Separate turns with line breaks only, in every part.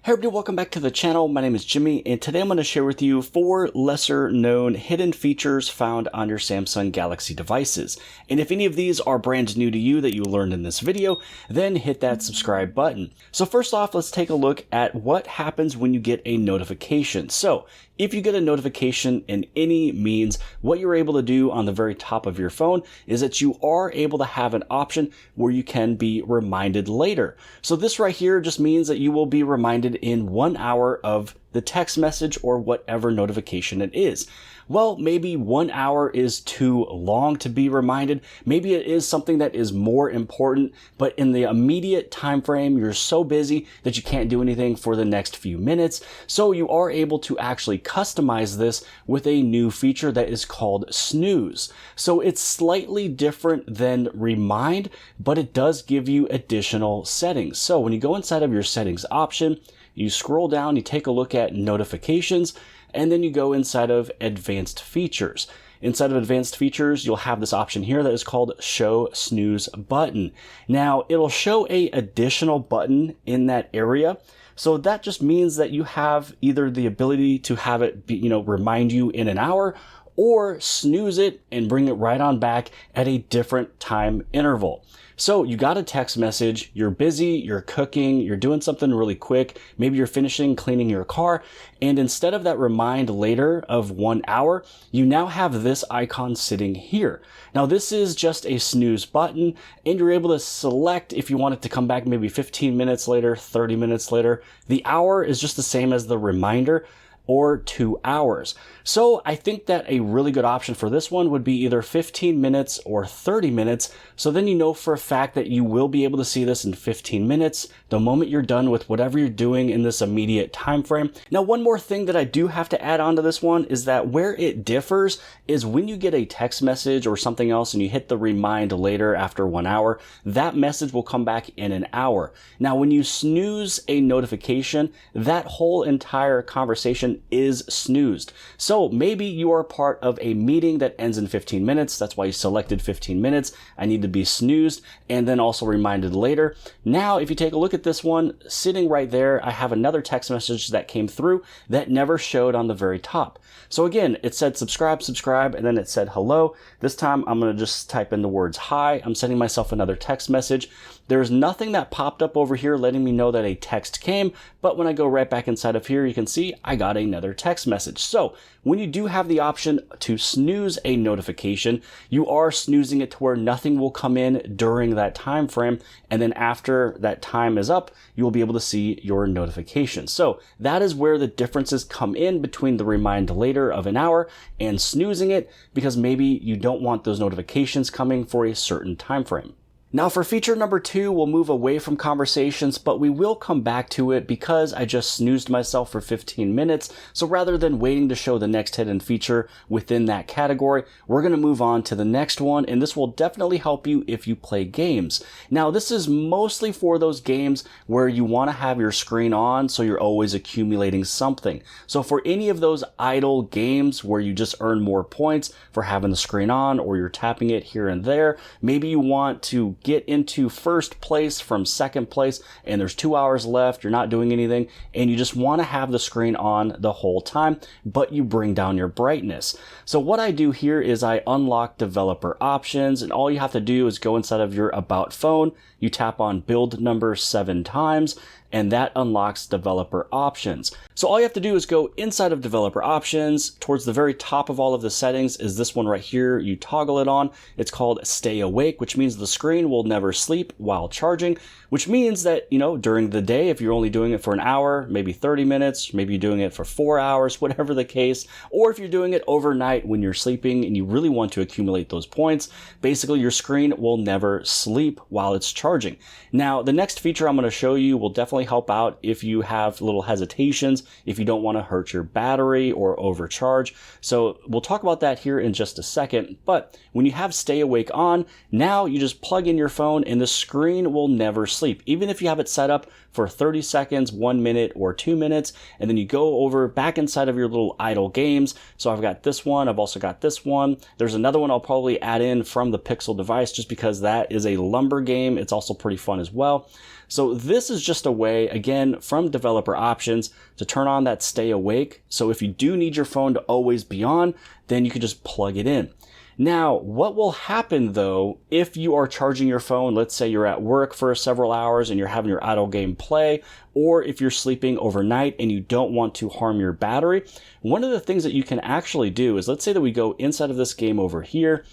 Hey everybody, welcome back to the channel. My name is Jimmy, and today I'm going to share with you 4 lesser known hidden features found on your Samsung Galaxy devices. And if any of these are brand new to you that you learned in this video, then hit that subscribe button. So first off, let's take a look at what happens when you get a notification. So if you get a notification in any means, what you're able to do on the very top of your phone is that you are able to have an option where you can be reminded later. So this right here just means that you will be reminded in 1 hour of the text message or whatever notification it is. Well, maybe 1 hour is too long to be reminded. Maybe it is something that is more important, but in the immediate time frame, you're so busy that you can't do anything for the next few minutes. So you are able to actually customize this with a new feature that is called Snooze. So it's slightly different than Remind, but it does give you additional settings. So when you go inside of your settings option, you scroll down, you take a look at notifications, and then you go inside of advanced features. Inside of advanced features, you'll have this option here that is called show snooze button. Now, it'll show a additional button in that area. So that just means that you have either the ability to have it be, remind you in an hour, or snooze it and bring it right on back at a different time interval. So you got a text message, you're busy, you're cooking, you're doing something really quick, maybe you're finishing cleaning your car, and instead of that remind later of 1 hour, you now have this icon sitting here. Now this is just a snooze button, and you're able to select if you want it to come back maybe 15 minutes later, 30 minutes later. The hour is just the same as the reminder, or 2 hours. So I think that a really good option for this one would be either 15 minutes or 30 minutes. So then you know for a fact that you will be able to see this in 15 minutes, the moment you're done with whatever you're doing in this immediate time frame. Now, one more thing that I do have to add on to this one is that where it differs is when you get a text message or something else and you hit the remind later after 1 hour, that message will come back in an hour. Now, when you snooze a notification, that whole entire conversation is snoozed. So maybe you are part of a meeting that ends in 15 minutes. That's why you selected 15 minutes. I need to be snoozed and then also reminded later. Now, if you take a look at this one sitting right there, I have another text message that came through that never showed on the very top. So again, it said subscribe, and then it said hello. This time I'm going to just type in the words hi. I'm sending myself another text message. There's nothing that popped up over here letting me know that a text came, but when I go right back inside of here, you can see I got another text message. So when you do have the option to snooze a notification, you are snoozing it to where nothing will come in during that time frame, and then after that time is up, you will be able to see your notifications. So that is where the differences come in between the remind later of an hour and snoozing it, because maybe you don't want those notifications coming for a certain time frame. Now for feature number 2, we'll move away from conversations, but we will come back to it because I just snoozed myself for 15 minutes. So rather than waiting to show the next hidden feature within that category, we're going to move on to the next one, and this will definitely help you if you play games. Now this is mostly for those games where you want to have your screen on so you're always accumulating something. So for any of those idle games where you just earn more points for having the screen on, or you're tapping it here and there, maybe you want to get into first place from second place and there's 2 hours left, you're not doing anything, and you just want to have the screen on the whole time, but you bring down your brightness. So what I do here is I unlock developer options, and all you have to do is go inside of your about phone, you tap on build number 7 times, and that unlocks developer options. So all you have to do is go inside of developer options. Towards the very top of all of the settings is this one right here. You toggle it on. It's called stay awake, which means the screen will never sleep while charging, which means that, during the day, if you're only doing it for an hour, maybe 30 minutes, maybe you're doing it for 4 hours, whatever the case, or if you're doing it overnight when you're sleeping and you really want to accumulate those points, basically your screen will never sleep while it's charging. Now, the next feature I'm going to show you will definitely help out if you have little hesitations, if you don't want to hurt your battery or overcharge. So we'll talk about that here in just a second. But when you have stay awake on, now you just plug in your phone and the screen will never sleep. Even if you have it set up for 30 seconds, 1 minute, or 2 minutes, and then you go over back inside of your little idle games. So I've got this one, I've also got this one. There's another one I'll probably add in from the Pixel device just because that is a lumber game. It's also pretty fun as well. So this is just a way way, again, from developer options to turn on that stay awake. So if you do need your phone to always be on, then you can just plug it in. Now, what will happen though, if you are charging your phone, let's say you're at work for several hours and you're having your idle game play, or if you're sleeping overnight and you don't want to harm your battery, one of the things that you can actually do is, let's say that we go inside of this game over here,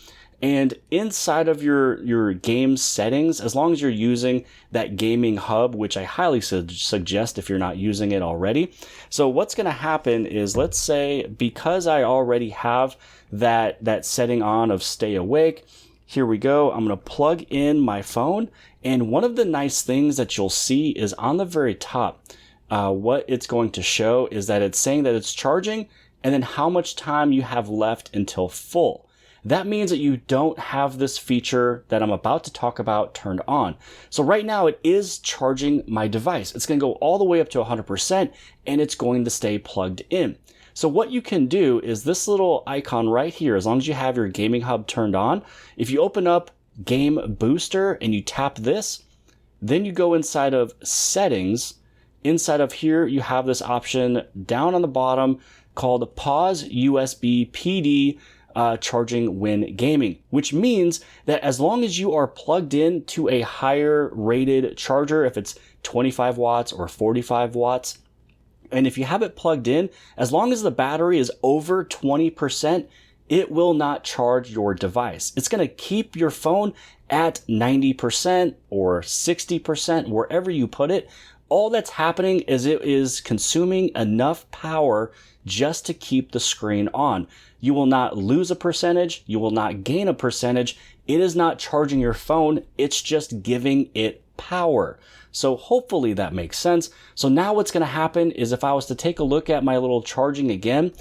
and inside of your game settings, as long as you're using that gaming hub, which I highly suggest if you're not using it already. So what's going to happen is, let's say, because I already have that setting on of stay awake, here we go. I'm going to plug in my phone. And one of the nice things that you'll see is on the very top, what it's going to show is that it's saying that it's charging and then how much time you have left until full. That means that you don't have this feature that I'm about to talk about turned on. So right now it is charging my device. It's going to go all the way up to 100% and it's going to stay plugged in. So what you can do is this little icon right here, as long as you have your gaming hub turned on, if you open up Game Booster and you tap this, then you go inside of settings. Inside of here, you have this option down on the bottom called Pause USB PD charging when gaming, which means that as long as you are plugged in to a higher rated charger, if it's 25 watts or 45 watts, and if you have it plugged in, as long as the battery is over 20%, it will not charge your device. It's going to keep your phone at 90% or 60%, wherever you put it. All that's happening is it is consuming enough power just to keep the screen on. You will not lose a percentage. You will not gain a percentage. It is not charging your phone. It's just giving it power. So hopefully that makes sense. So now what's going to happen is, if I was to take a look at my little charging again,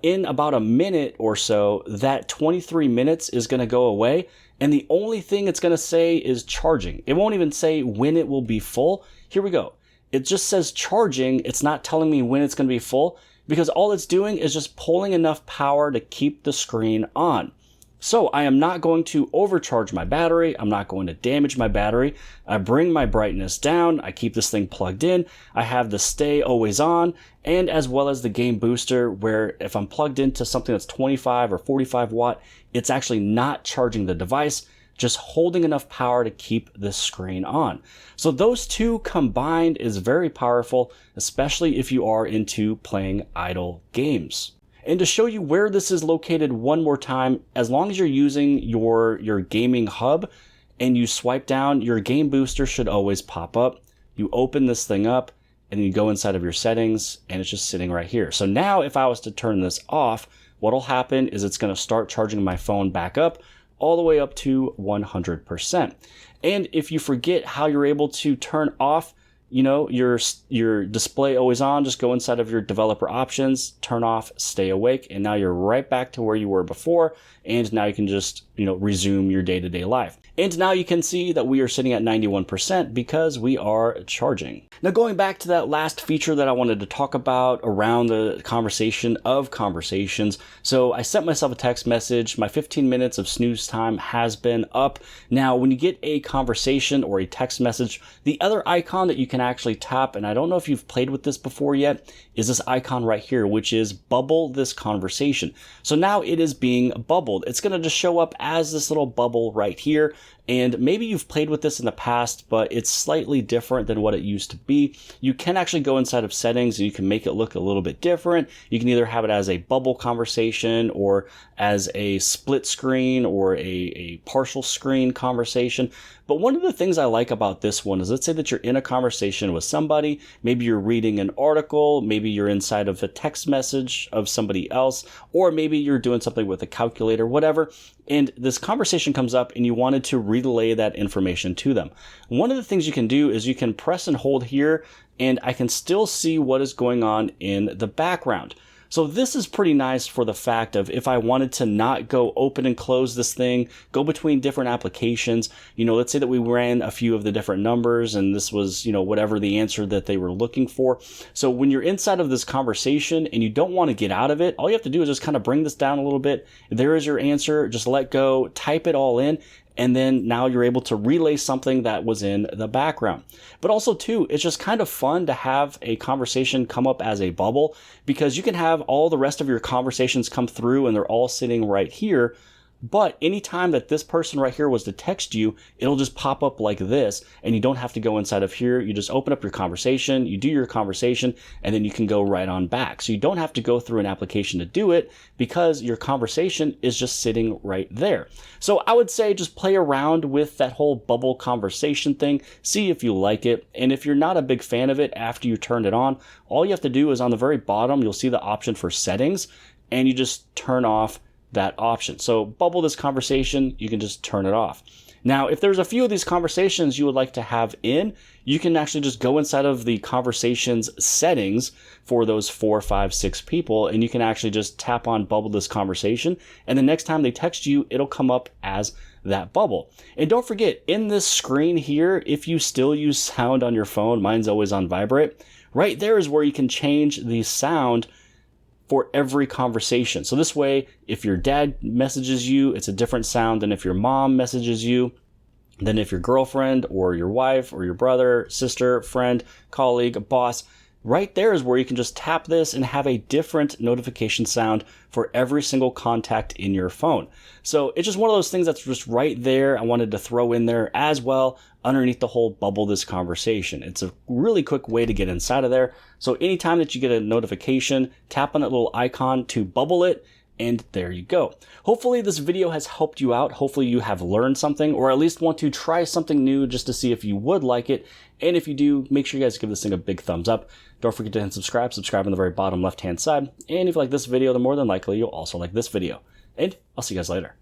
in about a minute or so, that 23 minutes is going to go away. And the only thing it's going to say is charging. It won't even say when it will be full. Here we go. It just says charging. It's not telling me when it's going to be full, because all it's doing is just pulling enough power to keep the screen on. So I am not going to overcharge my battery. I'm not going to damage my battery. I bring my brightness down. I keep this thing plugged in. I have the stay always on, and as well as the game booster, where if I'm plugged into something that's 25 or 45 watt, it's actually not charging the device, just holding enough power to keep this screen on. So those two combined is very powerful, especially if you are into playing idle games. And to show you where this is located one more time, as long as you're using your gaming hub and you swipe down, your game booster should always pop up. You open this thing up and you go inside of your settings and it's just sitting right here. So now if I was to turn this off, what'll happen is it's going to start charging my phone back up all the way up to 100%. And if you forget how you're able to turn off, your display always on, just go inside of your developer options, turn off stay awake, and now you're right back to where you were before. And now you can just, resume your day-to-day life. And now you can see that we are sitting at 91% because we are charging. Now, going back to that last feature that I wanted to talk about around the conversation of conversations. So I sent myself a text message. My 15 minutes of snooze time has been up. Now, when you get a conversation or a text message, the other icon that you can actually tap, and I don't know if you've played with this before yet, is this icon right here, which is bubble this conversation. So now it is being bubbled. It's going to just show up as this little bubble right here. And maybe you've played with this in the past, but it's slightly different than what it used to be. You can actually go inside of settings and you can make it look a little bit different. You can either have it as a bubble conversation or as a split screen or a partial screen conversation. But one of the things I like about this one is, let's say that you're in a conversation with somebody, maybe you're reading an article, maybe you're inside of a text message of somebody else, or maybe you're doing something with a calculator, whatever, and this conversation comes up and you wanted to relay that information to them. One of the things you can do is you can press and hold here, and I can still see what is going on in the background. So this is pretty nice for the fact of, if I wanted to not go open and close this thing, go between different applications, let's say that we ran a few of the different numbers and this was, whatever the answer that they were looking for. So when you're inside of this conversation and you don't want to get out of it, all you have to do is just kind of bring this down a little bit. There is your answer. Just let go, type it all in, and then now you're able to relay something that was in the background. But also too, it's just kind of fun to have a conversation come up as a bubble, because you can have all the rest of your conversations come through and they're all sitting right here. But anytime that this person right here was to text you, it'll just pop up like this, and you don't have to go inside of here. You just open up your conversation, you do your conversation, and then you can go right on back. So you don't have to go through an application to do it, because your conversation is just sitting right there. So I would say just play around with that whole bubble conversation thing, see if you like it. And if you're not a big fan of it after you turn it on, all you have to do is on the very bottom, you'll see the option for settings, and you just turn off that option. So bubble this conversation, you can just turn it off. Now, if there's a few of these conversations you would like to have in, you can actually just go inside of the conversations settings for those 4, 5, 6 people, and you can actually just tap on bubble this conversation, and the next time they text you, it'll come up as that bubble. And don't forget, in this screen here, if you still use sound on your phone, mine's always on vibrate, right there is where you can change the sound for every conversation. So this way, if your dad messages you, it's a different sound than if your mom messages you, than if your girlfriend or your wife or your brother, sister, friend, colleague, boss. Right there is where you can just tap this and have a different notification sound for every single contact in your phone. So it's just one of those things that's just right there. I wanted to throw in there as well underneath the whole bubble this conversation. It's a really quick way to get inside of there. So anytime that you get a notification, tap on that little icon to bubble it, and there you go. Hopefully this video has helped you out. Hopefully you have learned something, or at least want to try something new just to see if you would like it. And if you do, make sure you guys give this thing a big thumbs up. Don't forget to hit subscribe on the very bottom left hand side. And if you like this video, then more than likely you'll also like this video. And I'll see you guys later.